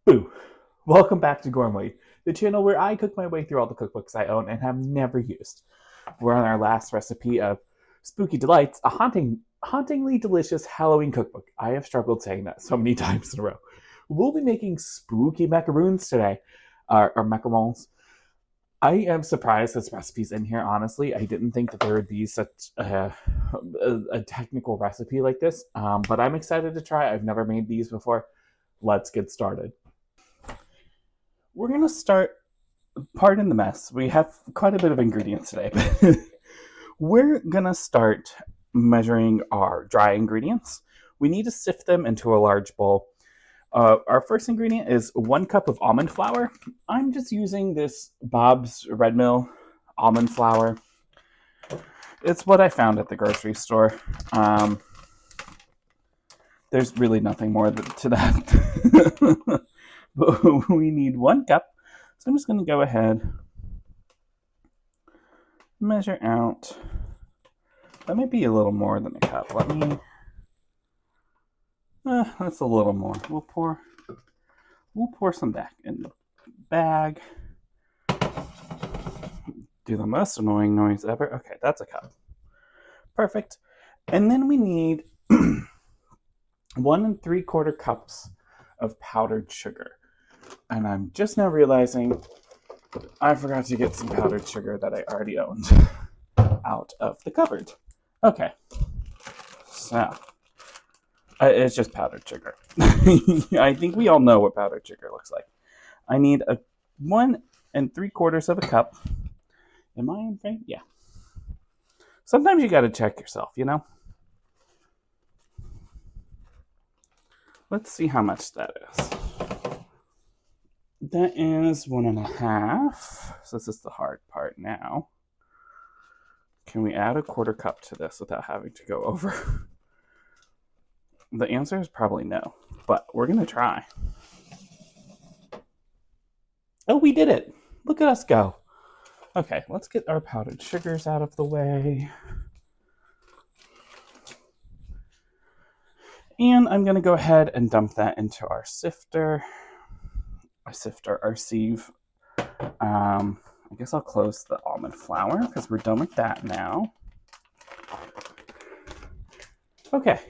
Boo! Welcome back to Gourmet, the channel where I cook my way through all the cookbooks I own and have never used. We're on our last recipe of Spooky Delights, a hauntingly delicious Halloween cookbook. I have struggled saying that so many times in a row. We'll be making spooky macaroons today, or macarons. I am surprised this recipe's in here, honestly. I didn't think that there would be such a technical recipe like this, but I'm excited to try. I've never made these before. Let's get started. We're going to start, pardon the mess, we have quite a bit of ingredients today. We're going to start measuring our dry ingredients. We need to sift them into a large bowl. Our first ingredient is 1 cup of almond flour. I'm just using this Bob's Red Mill almond flour. It's what I found at the grocery store. There's really nothing more to that. But we need 1 cup. So I'm just going to go ahead, measure out. That might be a little more than a cup. Let me. That's a little more. We'll pour some back in the bag. Do the most annoying noise ever. Okay, that's a cup. Perfect. And then we need 1 3/4 cups of powdered sugar. And I'm just now realizing I forgot to get some powdered sugar that I already owned out of the cupboard. Okay. So, it's just powdered sugar. I think we all know what powdered sugar looks like. I need 1 3/4 cup. Am I in frame? Yeah. Sometimes you gotta check yourself, you know? Let's see how much that is. That is 1.5. So this is the hard part now. Can we add 1/4 cup to this without having to go over? The answer is probably no, but we're going to try. Oh, we did it. Look at us go. Okay, let's get our powdered sugars out of the way. And I'm going to go ahead and dump that into our sifter. Our sieve. I guess I'll close the almond flour because we're done with that now. Okay.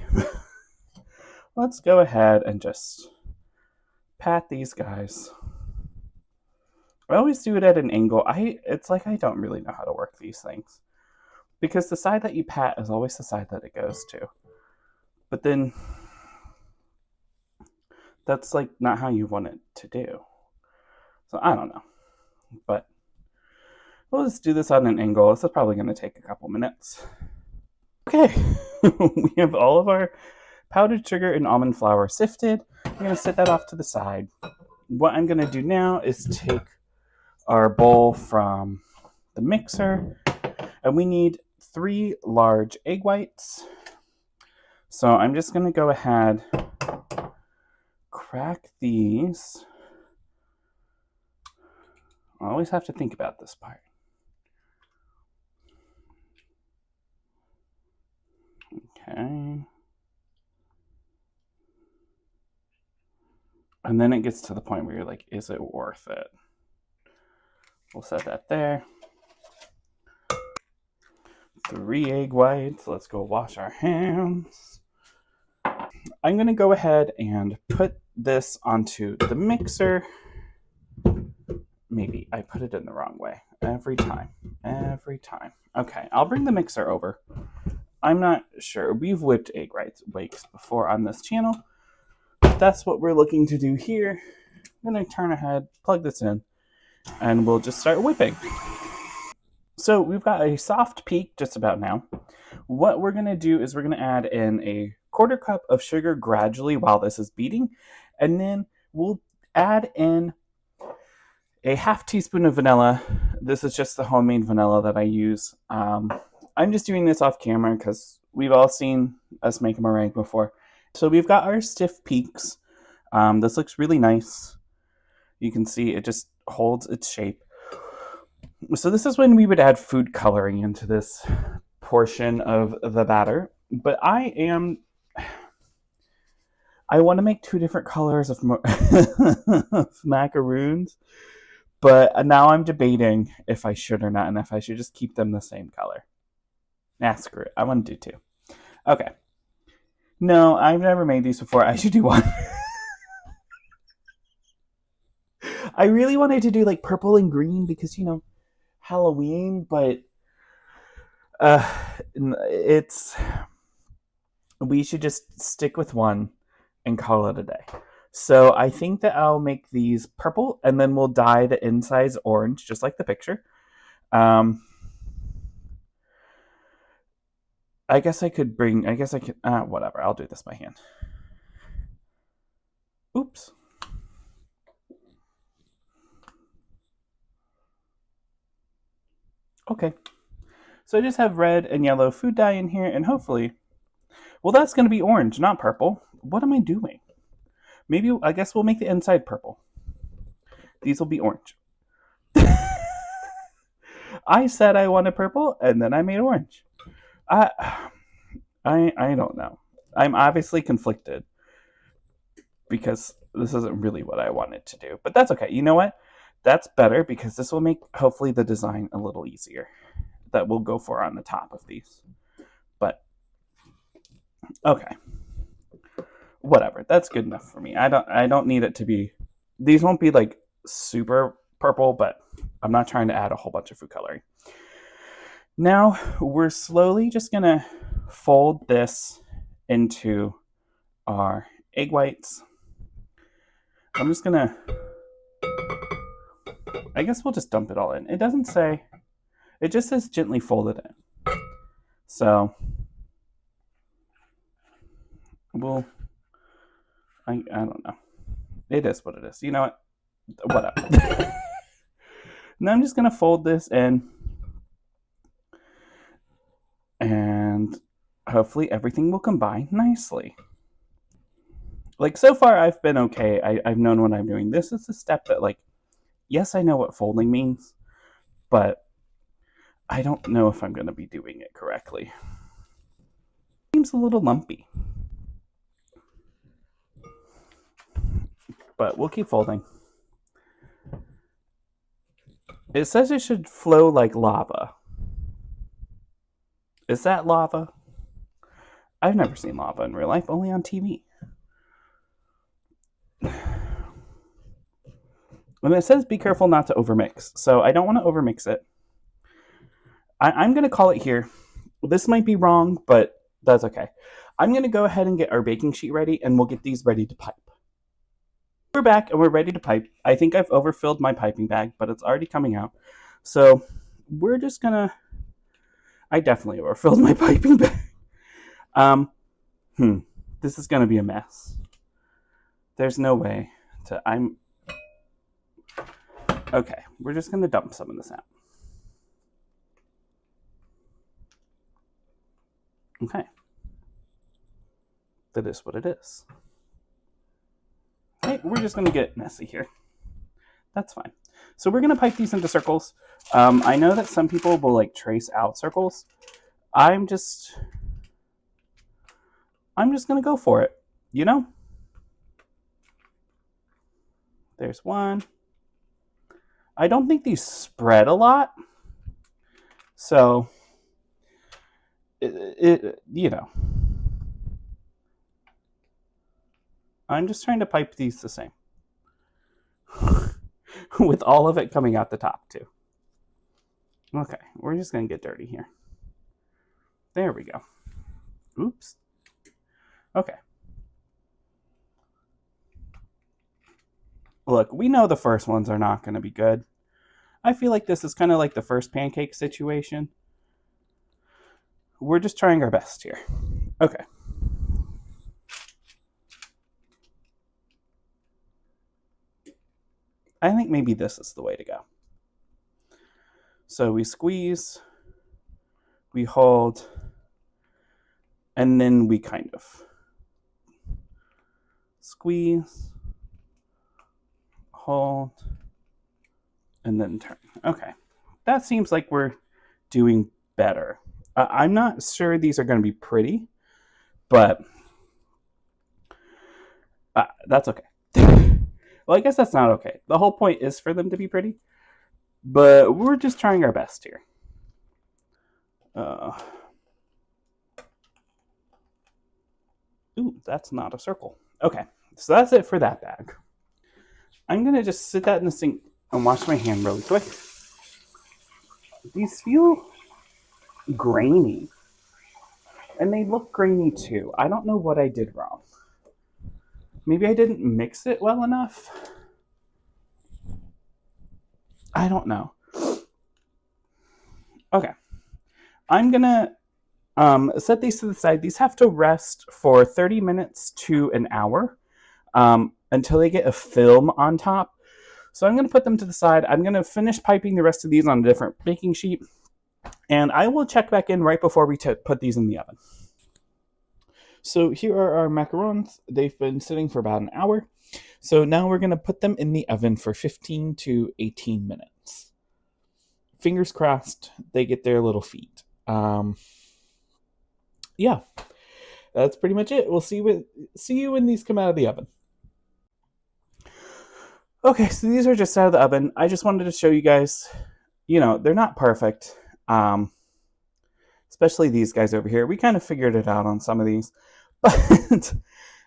Let's go ahead and just pat these guys. I always do it at an angle. It's like I don't really know how to work these things. Because the side that you pat is always the side that it goes to. But then that's like not how you want it to do. So I don't know. But we'll just do this on an angle. This is probably going to take a couple minutes. Okay. We have all of our powdered sugar and almond flour sifted. I'm going to set that off to the side. What I'm going to do now is take our bowl from the mixer, and we need 3 large egg whites. So I'm just going to go ahead, crack these. I always have to think about this part. Okay. And then it gets to the point where you're like, is it worth it? We'll set that there. 3 egg whites. Let's go wash our hands. I'm going to go ahead and put this onto the mixer. Maybe I put it in the wrong way. Every time. Okay, I'll bring the mixer over. I'm not sure. We've whipped egg whites before on this channel. That's what we're looking to do here. I'm going to turn ahead, plug this in, and we'll just start whipping. So we've got a soft peak just about now. What we're going to do is we're going to add in 1/4 cup of sugar gradually while this is beating, and then we'll add in a 1/2 teaspoon of vanilla. This is just the homemade vanilla that I use. I'm just doing this off camera because we've all seen us make a meringue before. So we've got our stiff peaks. This looks really nice. You can see it just holds its shape. So this is when we would add food coloring into this portion of the batter. But I am I want to make two different colors of, of macaroons, but now I'm debating if I should or not, and if I should just keep them the same color. Nah, screw it. I want to do two. Okay. No, I've never made these before. I should do one. I really wanted to do like purple and green because, Halloween, but it's we should just stick with one and call it a day. So I think that I'll make these purple and then we'll dye the insides orange, just like the picture. I guess I could, whatever. I'll do this by hand. Oops. Okay. So I just have red and yellow food dye in here, and hopefully, well, that's going to be orange, not purple. What am I doing? Maybe, I guess we'll make the inside purple. These will be orange. I said I wanted purple, and then I made orange. I don't know. I'm obviously conflicted because this isn't really what I wanted to do. But that's okay. You know what? That's better because this will make, hopefully, the design a little easier that we'll go for on the top of these. But, okay. Whatever. That's good enough for me. I don't need it to be... These won't be, like, super purple, but I'm not trying to add a whole bunch of food coloring. Now, we're slowly just going to fold this into our egg whites. I'm just going to... I guess we'll just dump it all in. It doesn't say... It just says gently fold it in. So, we'll... I don't know. It is what it is. You know what? Whatever. Now I'm just going to fold this in. And hopefully everything will combine nicely. Like, so far I've been okay. I've known what I'm doing. This is the step that, like, yes, I know what folding means, but I don't know if I'm going to be doing it correctly. Seems a little lumpy. But we'll keep folding. It says it should flow like lava. Is that lava? I've never seen lava in real life, only on TV. And it says be careful not to overmix. So I don't want to overmix it. I'm going to call it here. This might be wrong, but that's okay. I'm going to go ahead and get our baking sheet ready, and we'll get these ready to pipe. We're back, and we're ready to pipe. I think I've overfilled my piping bag, but it's already coming out. So we're just going to... I definitely overfilled my piping bag. This is going to be a mess. There's no way to... Okay, we're just going to dump some of this out. Okay. That is what it is. Okay, we're just going to get messy here. That's fine. So we're going to pipe these into circles. I know that some people will like trace out circles. I'm just going to go for it, you know? There's one. I don't think these spread a lot. So, you know. I'm just trying to pipe these the same. With all of it coming out the top, too. Okay, we're just going to get dirty here. There we go. Oops. Okay. Look, we know the first ones are not going to be good. I feel like this is kind of like the first pancake situation. We're just trying our best here. Okay. I think maybe this is the way to go. So we squeeze, we hold, and then we kind of squeeze, hold, and then turn. Okay, that seems like we're doing better. I'm not sure these are going to be pretty, but That's okay. Well, I guess that's not okay. The whole point is for them to be pretty, but we're just trying our best here. Uh, ooh, that's not a circle. Okay, so that's it for that bag. I'm gonna just sit that in the sink and wash my hand really quick. These feel grainy, and they look grainy too. I don't know what I did wrong. Maybe I didn't mix it well enough. I don't know. Okay, I'm gonna set these to the side. These have to rest for 30 minutes to an hour until they get a film on top. So I'm going to put them to the side. I'm going to finish piping the rest of these on a different baking sheet. And I will check back in right before we put these in the oven. So here are our macarons. They've been sitting for about an hour. So now we're going to put them in the oven for 15 to 18 minutes. Fingers crossed they get their little feet. Yeah, that's pretty much it. We'll see you when these come out of the oven. Okay, so these are just out of the oven. I just wanted to show you guys, they're not perfect. Especially these guys over here. We kind of figured it out on some of these, but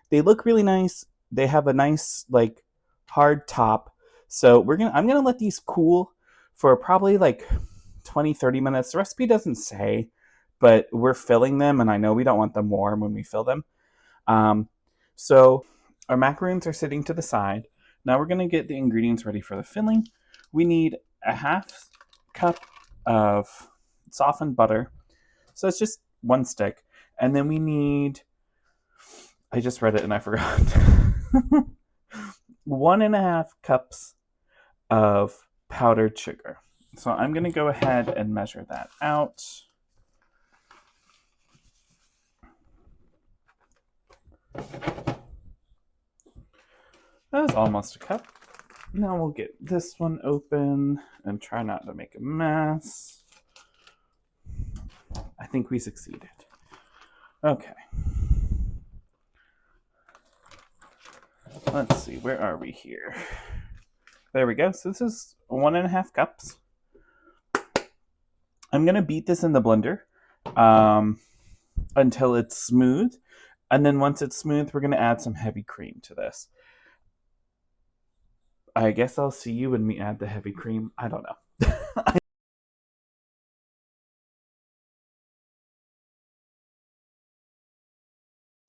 they look really nice. They have a nice, like, hard top. So I'm gonna let these cool for probably like 20, 30 minutes. The recipe doesn't say, but we're filling them, and I know we don't want them warm when we fill them. So our macaroons are sitting to the side. Now we're gonna get the ingredients ready for the filling. We need a half cup of softened butter. So it's just one stick. And then we need, I just read it and I forgot, 1.5 cups of powdered sugar. So I'm going to go ahead and measure that out. That was almost a cup. Now we'll get this one open and try not to make a mess. I think we succeeded. Okay. Let's see, where are we here? There we go. So this is 1.5 cups. I'm going to beat this in the blender until it's smooth. And then once it's smooth, we're going to add some heavy cream to this. I guess I'll see you when we add the heavy cream. I don't know.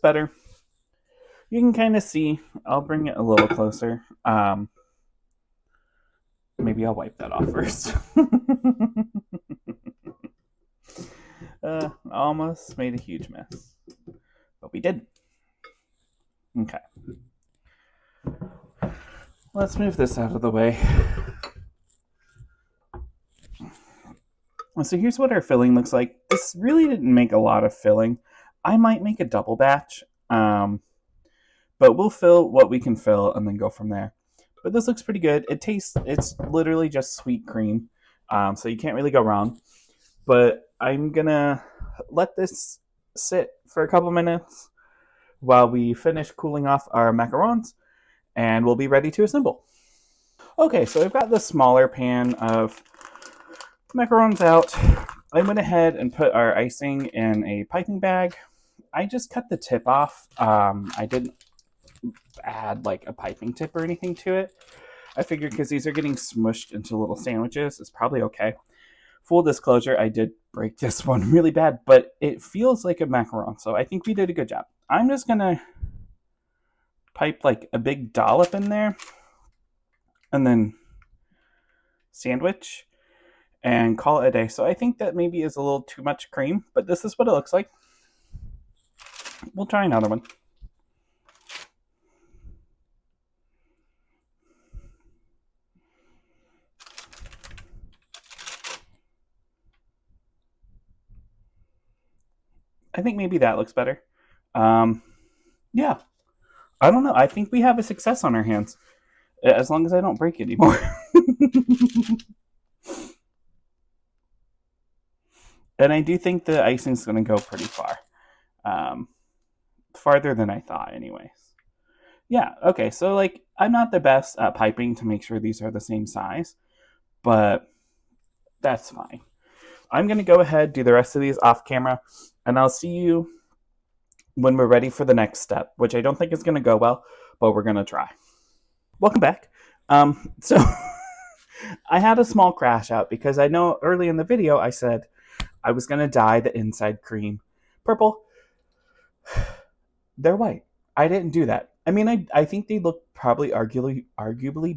Better. You can kind of see. I'll bring it a little closer. Maybe I'll wipe that off first. Almost made a huge mess. But we did. Okay. Let's move this out of the way. So here's what our filling looks like. This really didn't make a lot of filling. I might make a double batch, but we'll fill what we can fill and then go from there. But this looks pretty good. It's literally just sweet cream, so you can't really go wrong. But I'm gonna let this sit for a couple minutes while we finish cooling off our macarons, and we'll be ready to assemble. Okay, so I've got the smaller pan of macarons out. I went ahead and put our icing in a piping bag. I just cut the tip off. I didn't add like a piping tip or anything to it. I figured because these are getting smushed into little sandwiches, it's probably okay. Full disclosure, I did break this one really bad, but it feels like a macaron, so I think we did a good job. I'm just gonna pipe like a big dollop in there and then sandwich and call it a day. So I think that maybe is a little too much cream, but this is what it looks like. We'll try another one. I think maybe that looks better. Yeah. I don't know. I think we have a success on our hands. As long as I don't break it anymore. And I do think the icing's going to go pretty far. Farther than I thought, anyways. Yeah, okay, so like I'm not the best at piping to make sure these are the same size, but that's fine. I'm gonna go ahead, do the rest of these off camera, and I'll see you when we're ready for the next step, which I don't think is gonna go well, but we're gonna try. Welcome back. So I had a small crash out because I know early in the video I said I was gonna dye the inside cream purple. They're white. I didn't do that. I mean, I think they look probably arguably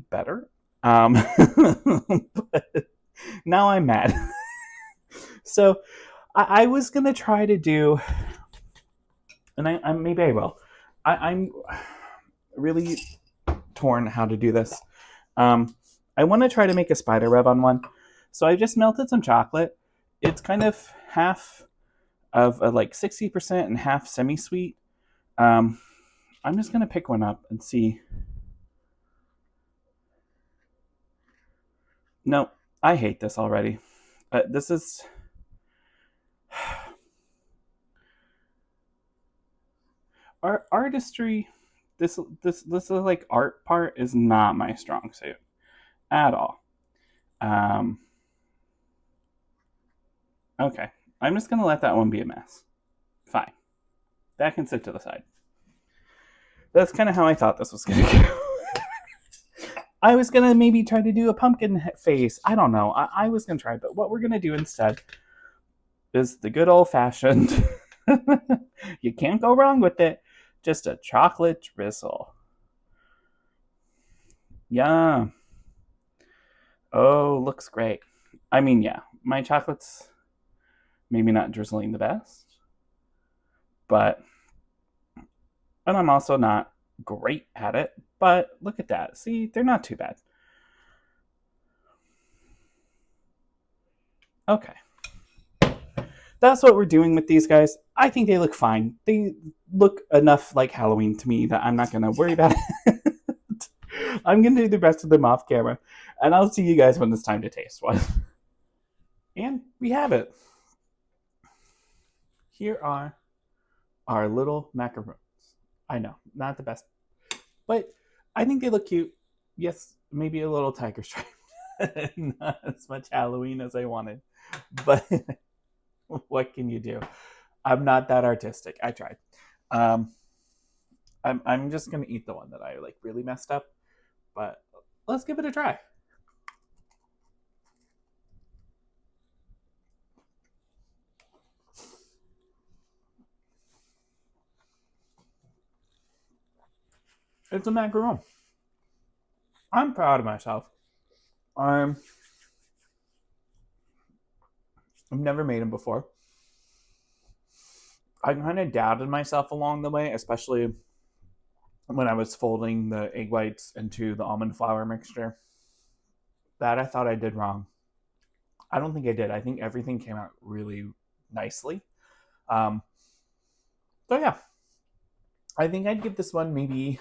better. But now I'm mad. So I was gonna try to do, and I maybe I will. I'm really torn how to do this. I want to try to make a spider web on one, so I just melted some chocolate. It's kind of half of a, like 60% and half semi-sweet. I'm just gonna pick one up and see. No, I hate this already. This is artistry. This like art part is not my strong suit at all. Um, okay, I'm just gonna let that one be a mess. Fine, that can sit to the side. That's kind of how I thought this was gonna go. I was gonna maybe try to do a pumpkin face. I don't know. I was gonna try, but what we're gonna do instead is the good old fashioned. You can't go wrong with it. Just a chocolate drizzle. Yeah. Oh, looks great. I mean, yeah, my chocolate's maybe not drizzling the best, but, and I'm also not great at it, but look at that. See, they're not too bad. Okay. That's what we're doing with these guys. I think they look fine. They look enough like Halloween to me that I'm not going to worry about it. I'm going to do the rest of them off camera, and I'll see you guys when it's time to taste one. And we have it. Here are our little macarons. I know, not the best, but I think they look cute. Yes, maybe a little tiger stripe. Not as much Halloween as I wanted, but what can you do? I'm not that artistic. I tried. Um, I'm just gonna eat the one that I like really messed up, but let's give it a try. It's a macaron. I'm proud of myself. I'm I've never made them before. I kind of doubted myself along the way, especially when I was folding the egg whites into the almond flour mixture. That I thought I did wrong. I don't think I did. I think everything came out really nicely. Um, so yeah, I think I'd give this one maybe,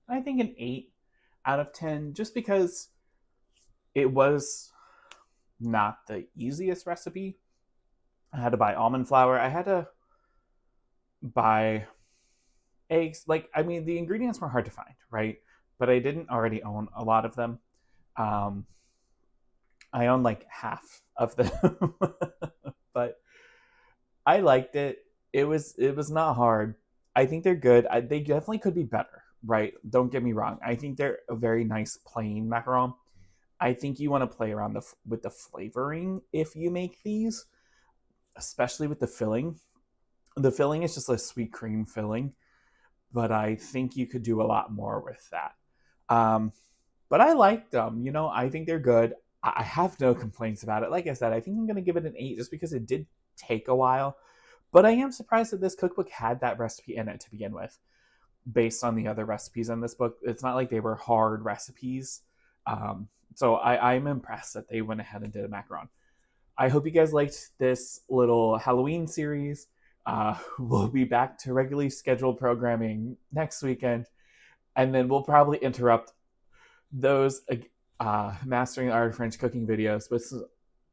I think an 8 out of 10, just because it was not the easiest recipe. I had to buy almond flour. I had to buy eggs. Like, I mean, the ingredients were hard to find, right? But I didn't already own a lot of them. I own like half of them, but I liked it. It was not hard. I think they're good. They definitely could be better, right? Don't get me wrong. I think they're a very nice plain macaron. I think you want to play around with the flavoring if you make these, especially with the filling. The filling is just a sweet cream filling, but I think you could do a lot more with that. Um, but I like them. I think they're good. I have no complaints about it. Like I said, I think I'm going to give it an 8 just because it did take a while. But I am surprised that this cookbook had that recipe in it to begin with, based on the other recipes in this book. It's not like they were hard recipes. So I'm impressed that they went ahead and did a macaron. I hope you guys liked this little Halloween series. We'll be back to regularly scheduled programming next weekend, and then we'll probably interrupt those Mastering the Art of French cooking videos with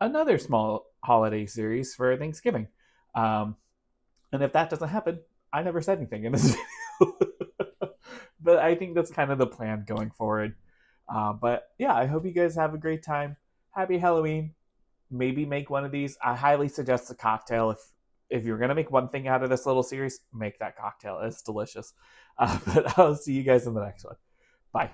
another small holiday series for Thanksgiving. And if that doesn't happen, I never said anything in this video. But I think that's kind of the plan going forward. But yeah, I hope you guys have a great time. Happy Halloween. Maybe make one of these. I highly suggest a cocktail. If you're gonna make one thing out of this little series, make that cocktail. It's delicious. But I'll see you guys in the next one. Bye.